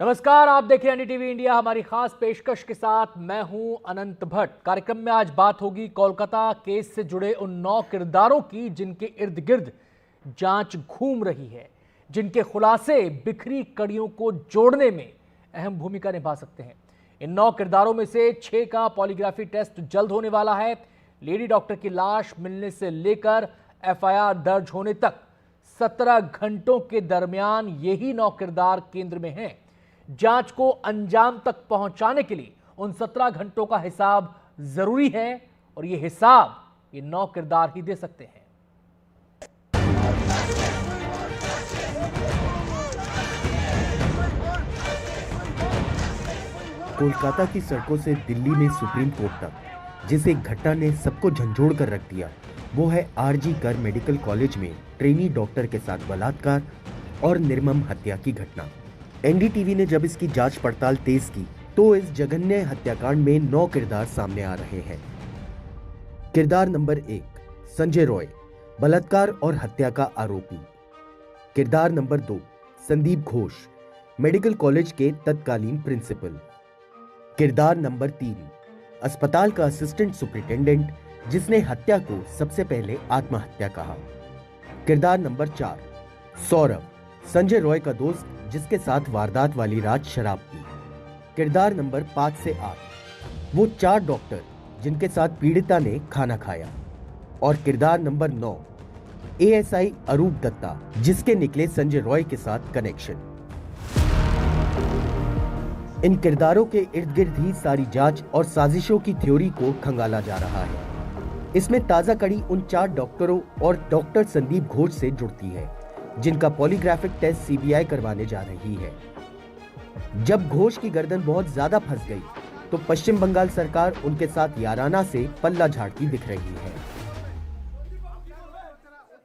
नमस्कार, आप देख रहे हैं एनडीटीवी इंडिया। हमारी खास पेशकश के साथ मैं हूं अनंत भट्ट। कार्यक्रम में आज बात होगी कोलकाता केस से जुड़े उन 9 किरदारों की जिनके इर्द गिर्द जांच घूम रही है, जिनके खुलासे बिखरी कड़ियों को जोड़ने में अहम भूमिका निभा सकते हैं। इन 9 किरदारों में से 6 का पॉलीग्राफी टेस्ट जल्द होने वाला है। लेडी डॉक्टर की लाश मिलने से लेकर एफआईआर दर्ज होने तक 17 घंटों के दरमियान यही 9 किरदार केंद्र में हैं। जांच को अंजाम तक पहुंचाने के लिए उन 17 घंटों का हिसाब जरूरी है और यह हिसाब ये 9 किरदार ही दे सकते हैं। कोलकाता की सड़कों से दिल्ली में सुप्रीम कोर्ट तक जिस एक घटना ने सबको झंझोड़ कर रख दिया, वो है आरजी कर मेडिकल कॉलेज में ट्रेनी डॉक्टर के साथ बलात्कार और निर्मम हत्या की घटना। एनडीटीवी ने जब इसकी जांच पड़ताल तेज की तो इस जघन्य हत्याकांड में 9 किरदार सामने आ रहे हैं। किरदार नंबर 1, संजय रॉय, बलात्कार और हत्या का आरोपी। किरदार number 2, Sandeep Ghosh, medical college के तत्कालीन प्रिंसिपल। किरदार नंबर 3, अस्पताल का असिस्टेंट सुपरिटेंडेंट जिसने हत्या को सबसे पहले आत्महत्या कहा। किरदार नंबर 4, सौरभ, संजय रॉय का दोस्त जिसके साथ वारदात वाली रात शराब पी। किरदार नंबर 5 से 8, वो 4 डॉक्टर जिनके साथ पीड़िता ने खाना खाया। और किरदार नंबर 9, एएसआई अरूप दत्ता जिसके निकले संजय रॉय के साथ कनेक्शन। इन किरदारों के इर्द गिर्द ही सारी जांच और साजिशों की थ्योरी को खंगाला जा रहा है। इसमें ताजा कड़ी उन 4 डॉक्टरों और डॉक्टर संदीप घोष से जुड़ती है जिनका पॉलीग्राफिक टेस्ट सीबीआई करवाने जा रही है। जब घोष की गर्दन बहुत ज्यादा फंस गई तो पश्चिम बंगाल सरकार उनके साथ याराना से पल्ला झाड़ती दिख रही है।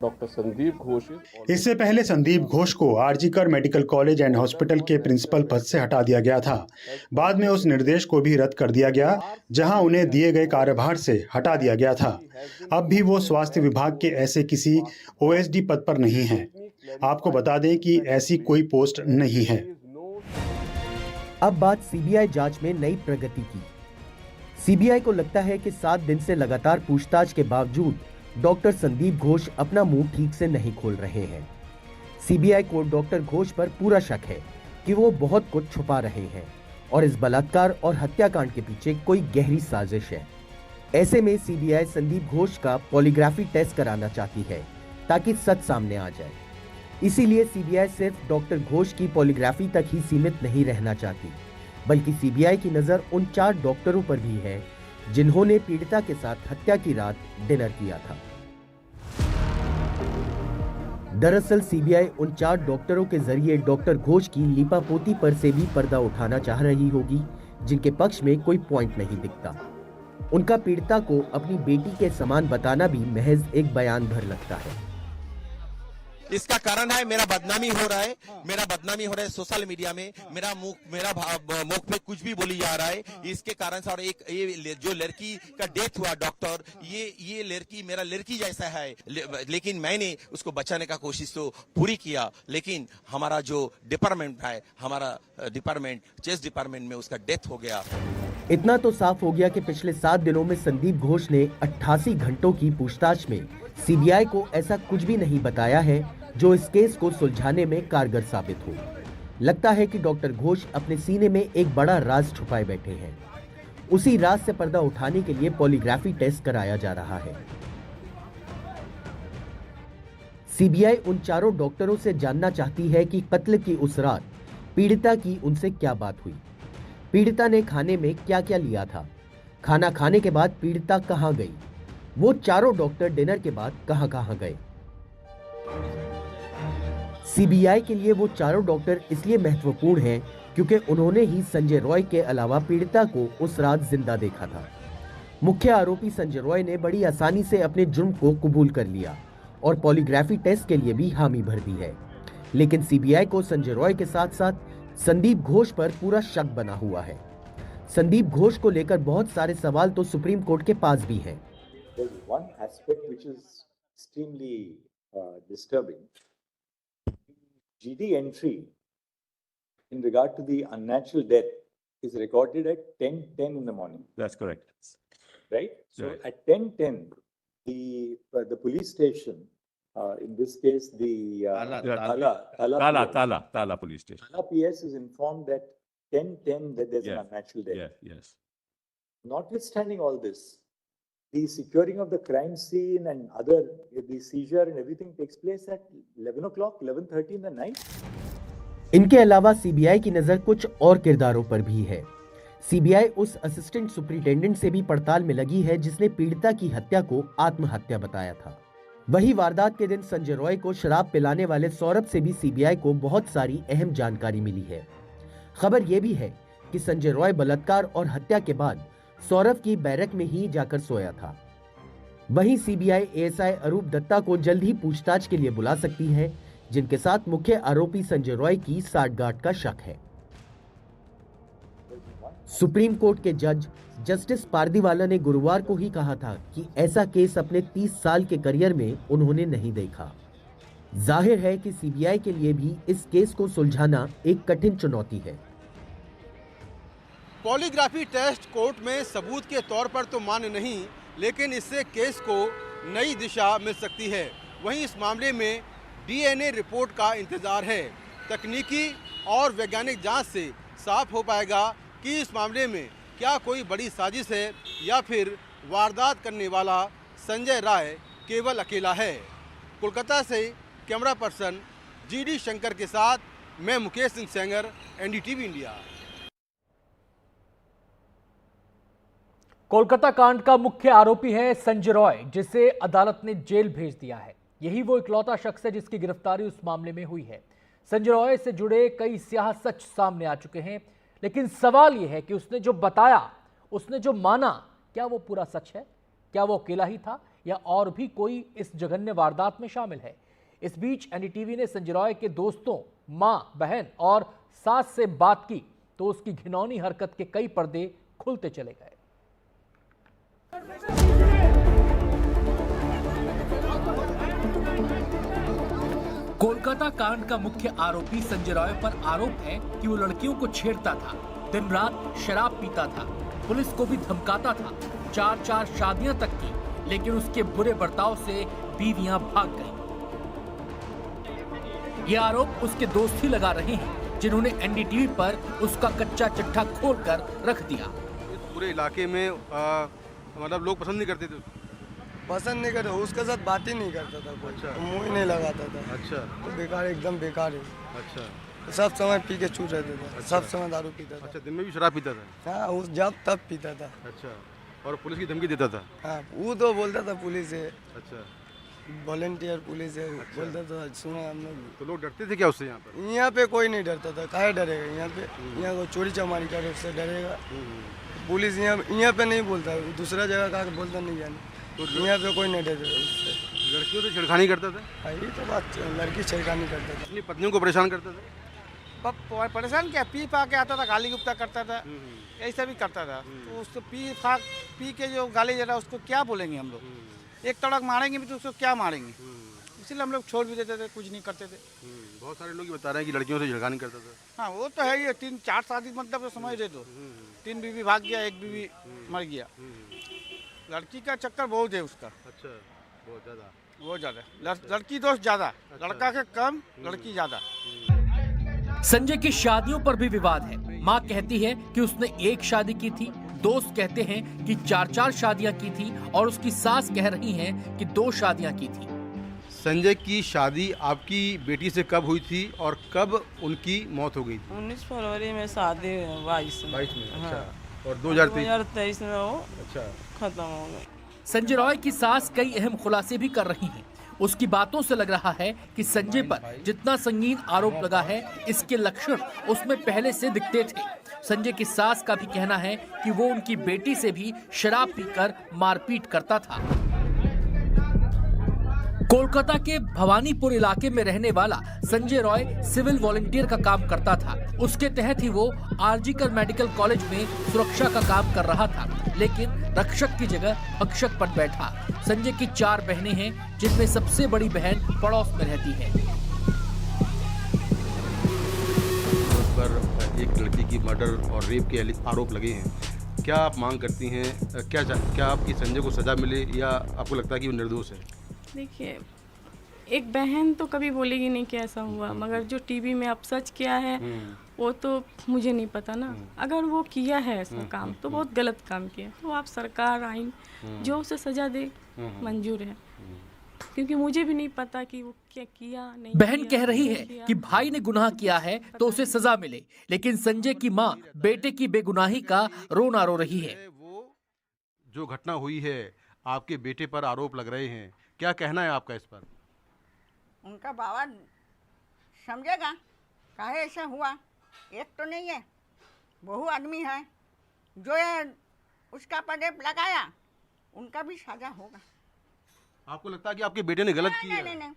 डॉक्टर संदीप घोष, इससे पहले संदीप घोष को आरजी कर मेडिकल कॉलेज एंड हॉस्पिटल के प्रिंसिपल पद से हटा दिया गया था। बाद में उस निर्देश को भी रद्द कर दिया गया जहां उन्हें दिए गए कार्यभार से हटा दिया गया था। अब भी वो स्वास्थ्य विभाग के ऐसे किसी ओएसडी पद पर नहीं हैं। आपको बता दें कि ऐसी कोई पोस्ट नहीं है। अब बात सीबीआई जांच में नई प्रगति की। सीबीआई को लगता है कि 7 दिन से लगातार पूछताछ के बावजूद डॉक्टर संदीप घोष अपना मुंह ठीक से नहीं खोल रहे हैं। सीबीआई को डॉक्टर घोष पर पूरा शक है कि वो बहुत कुछ छुपा रहे हैं और इस बलात्कार और हत्याकांड के पीछे कोई गहरी साजिश है। ऐसे में सीबीआई संदीप घोष का पॉलीग्राफी टेस्ट कराना चाहती है ताकि सच सामने आ जाए। इसीलिए सीबीआई सिर्फ डॉक्टर घोष की पॉलीग्राफी तक ही सीमित नहीं रहना चाहती, बल्कि सीबीआई की नजर उन 4 डॉक्टरों पर भी है जिन्होंने पीड़िता के साथ हत्या की रात डिनर किया था। दरअसल सीबीआई उन 4 डॉक्टरों के जरिए डॉक्टर घोष की लीपापोती पर से भी पर्दा उठाना चाह रही होगी, जिनके पक्ष में कोई पॉइंट नहीं दिखता। उनका पीड़िता को अपनी बेटी के समान बताना भी महज एक बयान भर लगता है। इसका कारण है मेरा बदनामी हो रहा है सोशल मीडिया में। मेरा मुख पे कुछ भी बोली जा रहा है इसके कारण से। और एक ये जो लड़की का डेथ हुआ डॉक्टर, ये लड़की मेरा लड़की जैसा है, लेकिन मैंने उसको बचाने का कोशिश तो पूरी किया, लेकिन हमारा जो डिपार्टमेंट है, हमारा डिपार्टमेंट चेस्ट डिपार्टमेंट में उसका डेथ हो गया। इतना तो साफ हो गया कि पिछले 7 दिनों में संदीप घोष ने 88 घंटों की पूछताछ में सीबीआई को ऐसा कुछ भी नहीं बताया है जो इस केस को सुलझाने में कारगर साबित हो। लगता है कि डॉक्टर घोष अपने सीने में एक बड़ा राज छुपाए बैठे हैं। उसी राज से पर्दा उठाने के लिए पॉलीग्राफी टेस्ट कराया जा रहा है। सीबीआई उन 4 डॉक्टरों से जानना चाहती है कि कत्ल की उस रात पीड़िता की उनसे क्या बात हुई, पीड़िता ने खाने में क्या क्या लिया था, खाना खाने के बाद पीड़िता कहां गई, वो 4 डॉक्टर डिनर के बाद कहां गए। सीबीआई के लिए वो 4 डॉक्टर इसलिए महत्वपूर्ण हैं क्योंकि उन्होंने ही संजय रॉय के अलावा पीड़िता को उस रात जिंदा देखा था। मुख्य आरोपी संजय रॉय ने बड़ी आसानी से अपने जुर्म को कबूल कर लिया और पॉलीग्राफी टेस्ट के लिए भी हामी भर दी है। लेकिन सीबीआई को संजय रॉय के साथ साथ संदीप घोष पर पूरा शक बना हुआ है। संदीप घोष को लेकर बहुत सारे सवाल तो सुप्रीम कोर्ट के पास भी हैं। One aspect which is extremely disturbing. GD entry in regard to the unnatural death is recorded at 10:10 in the morning, That's correct. right? So Right. at 10:10, the police station, in this case, the Tala police station. Tala PS is informed at 10:10 that there's Yeah. an unnatural death. Yes. Notwithstanding all this, the securing of the crime scene and the seizure and everything takes place at 11 o'clock, 11:30 in the night. इनके अलावा CBI की नजर कुछ और किरदारों पर भी है। सीबीआई उस असिस्टेंट सुपरिटेंडेंट से भी पड़ताल में लगी है जिसने पीड़िता की हत्या को आत्महत्या बताया था। वही वारदात के दिन संजय रॉय को शराब पिलाने वाले सौरभ से भी सीबीआई को बहुत सारी अहम जानकारी मिली है। खबर यह भी है कि संजय रॉय बलात्कार और हत्या के बाद सौरभ की बैरक में ही जाकर सोया था। वहीं सीबीआई एएसआई अरूप दत्ता को जल्द ही पूछताछ के लिए बुला सकती है, जिनके साथ मुख्य आरोपी संजय रॉय की साठगांठ का शक है। सुप्रीम कोर्ट के जज जस्टिस पारदीवाला ने गुरुवार को ही कहा था कि ऐसा केस अपने 30 साल के करियर में उन्होंने नहीं देखा। जाहिर है कि सीबीआई के लिए भी इस केस को सुलझाना एक कठिन चुनौती है। पॉलीग्राफी टेस्ट कोर्ट में सबूत के तौर पर तो मान्य नहीं, लेकिन इससे केस को नई दिशा मिल सकती है। वहीं इस मामले में डीएनए रिपोर्ट का इंतजार है। तकनीकी और वैज्ञानिक जांच से साफ हो पाएगा कि इस मामले में क्या कोई बड़ी साजिश है या फिर वारदात करने वाला संजय राय केवल अकेला है। कोलकाता से कैमरा पर्सन जीडी शंकर के साथ मैं मुकेश सिंह सेंगर, एनडीटीवी इंडिया। कोलकाता कांड का मुख्य आरोपी है संजय रॉय, जिसे अदालत ने जेल भेज दिया है। यही वो इकलौता शख्स है जिसकी गिरफ्तारी उस मामले में हुई है। संजय रॉय से जुड़े कई स्याह सच सामने आ चुके हैं, लेकिन सवाल यह है कि उसने जो बताया, उसने जो माना, क्या वो पूरा सच है? क्या वो अकेला ही था या और भी कोई इस जघन्य वारदात में शामिल है? इस बीच एनडीटीवी ने संजय रॉय के दोस्तों, मां, बहन और सास से बात की तो उसकी घिनौनी हरकत के कई पर्दे खुलते चले गए। कोलकाता कांड का मुख्य आरोपी संजय रॉय पर आरोप है कि वो लड़कियों को छेड़ता था, दिन रात शराब पीता था, पुलिस को भी धमकाता था, 4 शादियां तक की, लेकिन उसके बुरे बर्ताव से बीवियां भाग गईं। ये आरोप उसके दोस्त ही लगा रहे हैं, जिन्होंने एनडीटीवी पर उसका कच्चा चिट्ठा खोलकर रख दिया। इस पूरे इलाके में मतलब लोग पसंद नहीं करते थे। पसंद नहीं करता, उसके साथ बात ही नहीं करता था कोई। अच्छा। मुंह ही नहीं लगाता था। अच्छा। तो बेकार, एकदम बेकार है। अच्छा। सब समय पी के चूर रहता था। अच्छा। सब समय दारू पीता था। अच्छा, दिन में भी शराब पीता था? हाँ, उस जब तब पीता था। अच्छा। और पुलिस की धमकी देता था? हाँ, वो तो बोलता था पुलिस है। अच्छा। वॉलंटियर पुलिस है। अच्छा। बोलता था, सुना हम लोग। तो लोग डरते थे क्या उससे? यहाँ पर यहाँ पे कोई नहीं डरता था। काहे डरेगा यहाँ पे? यहाँ को चोरी चमारी करे उससे डरेगा। पुलिस यहाँ पे नहीं बोलता, दूसरा जगह का बोलता नहीं जाने। तो यहाँ पे कोई नहीं डरता उससे। लड़कियों से छेड़खानी करता था? हाँ, ये तो बात, लड़की छेड़खानी करता था। अपनी पत्नियों को परेशान करता था? परेशान क्या, पी पा के आता था, गाली गुप्ता करता था, ऐसा भी करता था। तो उसको पी के जो गाली दे रहा उसको क्या बोलेंगे हम लोग? एक तड़क मारेंगे भी तो उसको क्या मारेंगे? इसलिए हम लोग छोड़ भी देते थे, कुछ नहीं करते थे। बहुत सारे लोग बता रहे हैं कि लड़कियों से छेड़खानी करता था। हाँ, वो तो है ही। 3-4 शादी मतलब तो समझ दे दो, 3 बीवी भाग गया, 1 बीवी मर गया। लड़की का चक्कर बहुत है उसका। अच्छा, बहुत ज़्यादा। बहुत ज़्यादा। लड़की दोस्त ज़्यादा, लड़का के कम, लड़की ज़्यादा। संजय की शादियों पर भी विवाद है। मां कहती है कि उसने 1 शादी की थी, दोस्त कहते हैं कि 4 शादियां की थी और उसकी सास कह रही हैं कि 2 शादियां की थी। संजय की शादी आपकी बेटी से कब हुई थी और कब उनकी मौत हो गई थी? 19 फरवरी में शादी, 22 में। हाँ। अच्छा। और 2023 में वो अच्छा खत्म हो गई। संजय रॉय की सास कई अहम खुलासे भी कर रही हैं। उसकी बातों से लग रहा है कि संजय पर जितना संगीन आरोप लगा है, इसके लक्षण उसमें पहले से दिखते थे। संजय की सास का भी कहना है कि वो उनकी बेटी से भी शराब पीकर मारपीट करता था। कोलकाता के भवानीपुर इलाके में रहने वाला संजय रॉय सिविल वॉलंटियर का काम करता था। उसके तहत ही वो आरजीकर मेडिकल कॉलेज में सुरक्षा का काम कर रहा था, लेकिन रक्षक की जगह भक्षक बन बैठा। संजय की 4 बहनें हैं, जिनमें सबसे बड़ी बहन पड़ोस में रहती है। पर एक लड़की की मर्डर और रेप के आरोप लगे हैं, क्या आप मांग करती हैं, क्या आपकी संजय को सज़ा मिले या आपको लगता है कि वो निर्दोष है? देखिए, एक बहन तो कभी बोलेगी नहीं कि ऐसा हुआ, मगर जो टीवी में अब सच किया है वो तो मुझे नहीं पता ना। अगर वो किया है ऐसा काम तो बहुत गलत काम किया, तो आप सरकार आइन जो उसे सज़ा दे मंजूर है, क्योंकि मुझे भी नहीं पता कि वो क्या किया नहीं। बहन कह रही है कि भाई ने गुनाह किया है तो उसे सजा मिले, लेकिन संजय की मां बेटे की बेगुनाही का रोना रो रही है। वो जो घटना हुई है, आपके बेटे पर आरोप लग रहे हैं, क्या कहना है आपका इस पर? उनका बाबा समझेगा काहे ऐसा हुआ। एक तो नहीं है, बहु आदमी है जो उसका पदेप लगाया, उनका भी सजा होगा। आपको लगता है कि आपके बेटे ने गलत किया है? नहीं,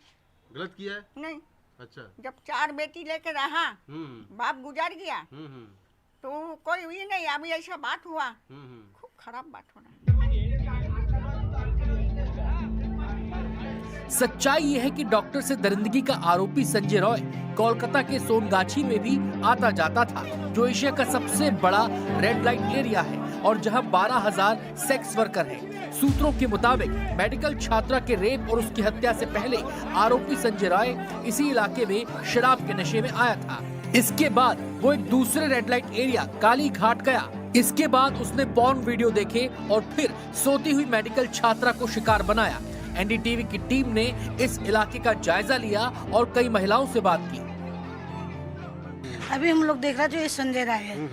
गलत किया है? नहीं। अच्छा। जब 4 बेटी लेके रहा, बाप गुजार गया, तो कोई भी नहीं, अभी ऐसा बात हुआ, खूब खराब बात हो रहा है। सच्चाई यह है कि डॉक्टर से दरिंदगी का आरोपी संजय रॉय कोलकाता के सोनगाछी में भी आता जाता था, जो एशिया का सबसे बड़ा रेड लाइट एरिया है और जहां 12,000 सेक्स वर्कर हैं। सूत्रों के मुताबिक मेडिकल छात्रा के रेप और उसकी हत्या से पहले आरोपी संजय रॉय इसी इलाके में शराब के नशे में आया था। इसके बाद वो एक दूसरे red light area Kali Ghat गया। इसके बाद उसने पॉर्न वीडियो देखे और फिर सोती हुई मेडिकल छात्रा को शिकार बनाया। एनडीटीवी की टीम ने इस इलाके का जायजा लिया और कई महिलाओं से बात की। अभी हम लोग देख रहे हैं जो ये संजय राय है,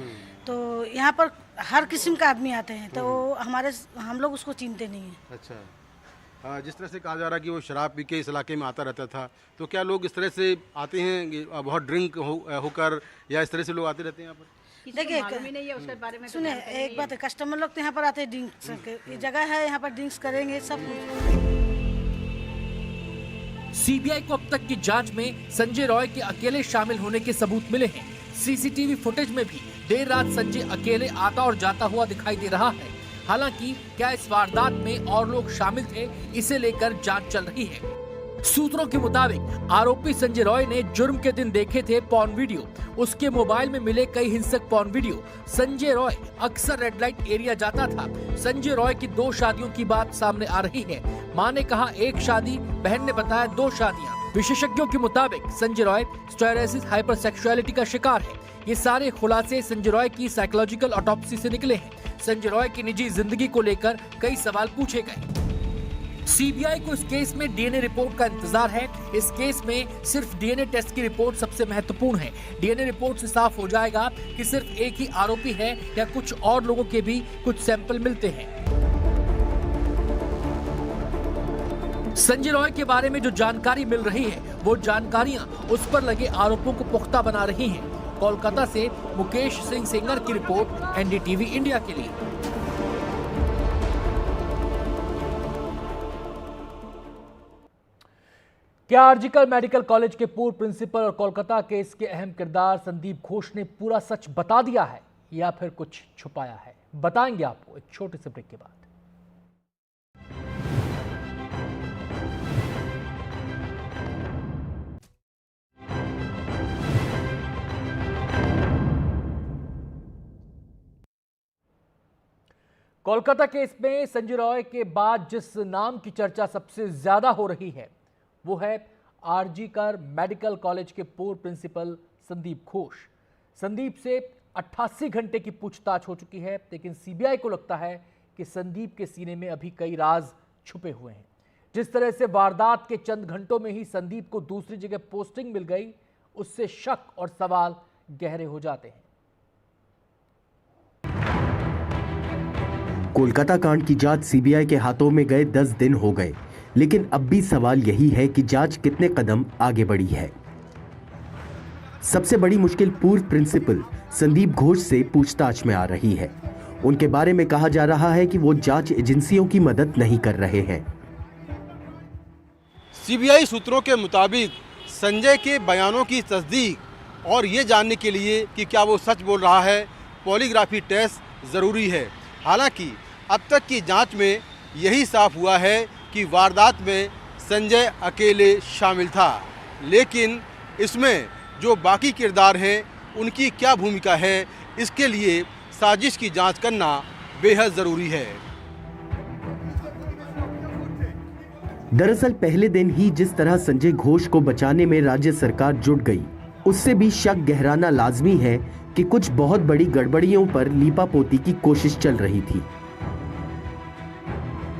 तो यहाँ पर हर किस्म का आदमी आते हैं, तो हम लोग उसको चिंते नहीं है। अच्छा, जिस तरह से कहा जा रहा है कि वो शराब पी के इस इलाके में आता रहता था, तो क्या लोग इस तरह से आते हैं बहुत ड्रिंक होकर, या इस तरह से लोग आते रहते हैं यहाँ पर? देखिए सुने, एक बात है, कस्टमर लोग तो यहाँ पर आते हैं ड्रिंक्स, ये जगह है यहाँ पर ड्रिंक्स करेंगे सब कुछ। सीबीआई को अब तक की जांच में संजय रॉय के अकेले शामिल होने के सबूत मिले हैं। सीसीटीवी फुटेज में भी देर रात संजय अकेले आता और जाता हुआ दिखाई दे रहा है। हालांकि क्या इस वारदात में और लोग शामिल थे, इसे लेकर जांच चल रही है। सूत्रों के मुताबिक आरोपी संजय रॉय ने जुर्म के दिन देखे थे पॉर्न वीडियो। उसके मोबाइल में मिले कई हिंसक पॉर्न वीडियो। संजय रॉय अक्सर रेड लाइट एरिया जाता था। संजय रॉय की 2 शादियों की बात सामने आ रही है। मां ने कहा 1 शादी, बहन ने बताया 2 शादियां। विशेषज्ञों के मुताबिक संजय रॉय स्टेरसिस हाइपरसेक्सुअलिटी का शिकार है। ये सारे खुलासे संजय रॉय की साइकोलॉजिकल ऑटोप्सी से निकले हैं। संजय रॉय की निजी जिंदगी को लेकर कई सवाल पूछे गए। सीबीआई को इस केस में डीएनए रिपोर्ट का इंतजार है। इस केस में सिर्फ डीएनए टेस्ट की रिपोर्ट सबसे महत्वपूर्ण है। डीएनए रिपोर्ट से साफ हो जाएगा कि सिर्फ एक ही आरोपी है या कुछ और लोगों के भी कुछ सैंपल मिलते हैं। संजय रॉय के बारे में जो जानकारी मिल रही है, वो जानकारियां उस पर लगे आरोपों को पुख्ता बना रही हैं। कोलकाता से मुकेश सिंह सेंगर की रिपोर्ट, एनडीटीवी इंडिया के लिए। क्या आरजीकर मेडिकल कॉलेज के पूर्व प्रिंसिपल और कोलकाता के इसके अहम किरदार संदीप घोष ने पूरा सच बता दिया है या फिर कुछ छुपाया है? बताएंगे आपको एक छोटे से ब्रेक के बाद। कोलकाता केस में संजय रॉय के बाद जिस नाम की चर्चा सबसे ज्यादा हो रही है, वो है आरजीकर मेडिकल कॉलेज के पूर्व प्रिंसिपल संदीप घोष। संदीप से 88 घंटे की पूछताछ हो चुकी है, लेकिन सीबीआई को लगता है कि संदीप के सीने में अभी कई राज छुपे हुए हैं। जिस तरह से वारदात के चंद घंटों में ही संदीप को दूसरी जगह पोस्टिंग मिल गई, उससे शक और सवाल गहरे हो जाते हैं। कोलकाता कांड की जांच सीबीआई के हाथों में गए 10 दिन हो गए, लेकिन अब भी सवाल यही है कि जांच कितने कदम आगे बढ़ी है। सबसे बड़ी मुश्किल पूर्व प्रिंसिपल संदीप घोष से पूछताछ में आ रही है। उनके बारे में कहा जा रहा है कि वो जांच एजेंसियों की मदद नहीं कर रहे हैं। सीबीआई सूत्रों के मुताबिक संजय के बयानों की तस्दीक और ये जानने के लिए कि क्या वो सच बोल रहा है, पॉलीग्राफी टेस्ट जरूरी है। हालांकि अब तक की जांच में यही साफ हुआ है कि वारदात में संजय अकेले शामिल था, लेकिन इसमें जो बाकी किरदार हैं उनकी क्या भूमिका है, इसके लिए साजिश की जांच करना बेहद ज़रूरी है। दरअसल पहले दिन ही जिस तरह संजय घोष को बचाने में राज्य सरकार जुट गई, उससे भी शक गहराना लाजमी है कि कुछ बहुत बड़ी गड़बड़ियों पर लीपापोती की कोशिश चल रही थी।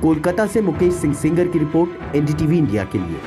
कोलकाता से मुकेश सिंह सेंगर की रिपोर्ट, एनडीटीवी इंडिया के लिए।